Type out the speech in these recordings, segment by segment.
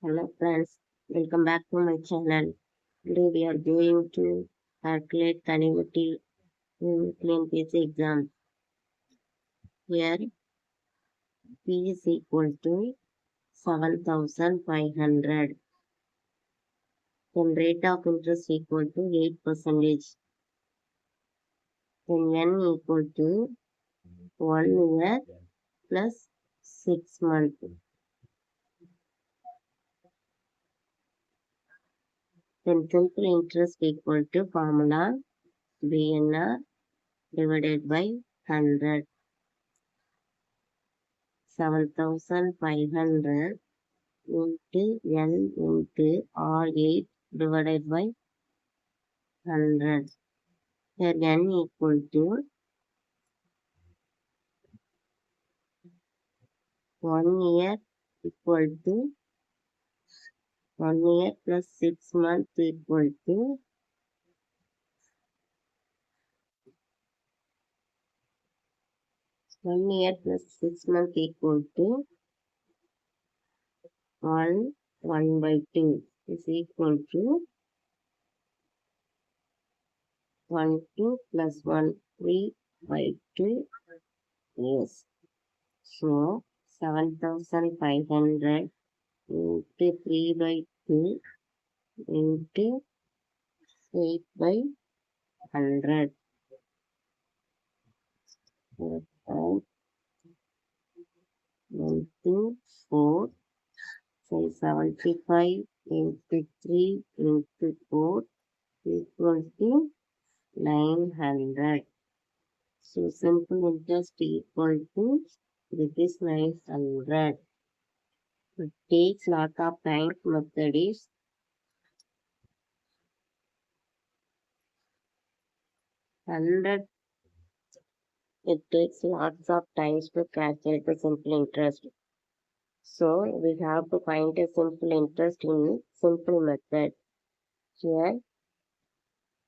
Hello friends, welcome back to my channel. Today we are going to calculate connectivity in PNPSC exam. Here P is equal to 7,500. Then rate of interest equal to 8%. Then N equal to 1 year plus 6 months. Then simple interest equal to formula BNR divided by 100. 7,500 into N into R8 divided by 100. Here N equal to 1 year equal to 1 year plus 6 months equal to 1 year plus 6 months equal to 1 by 2 is equal to 1 2 plus 1 3 by 2 yes. So 7,500 into 3 by 2 into 8 by 100. 4, 5, 1, 2, 4. So 75 into 3 into 4 equal to 900. So simple interest equal to this is 900. It takes lot of time. Method is 100. It takes lots of times to calculate the simple interest. So we have to find a simple interest in simple method. Here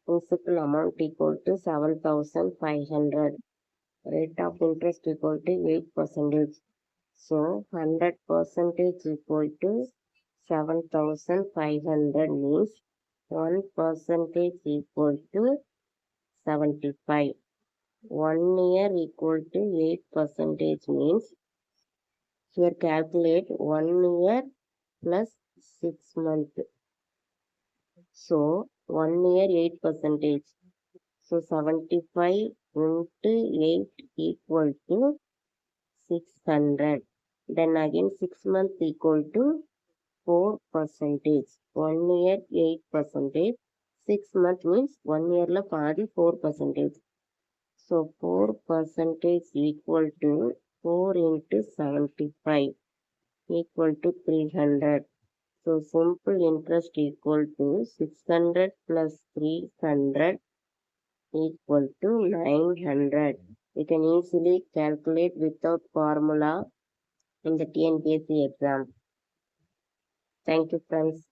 principal amount equal to 7,500. Rate of interest equal to 8%. So 100% equal to 7,500 means 1% equal to 75. 1 year equal to 8% means here calculate 1 year plus 6 months. So 1 year 8%. So 75 into 8 equal to 600. Then again 6 months equal to 4%. 1 year 8%. 6 months means 1 year la paadi 4%. So 4% equal to 4 into 75 equal to 300. So simple interest equal to 600 plus 300 equal to 900. We can easily calculate without formula in the TNPSC exam. Thank you friends.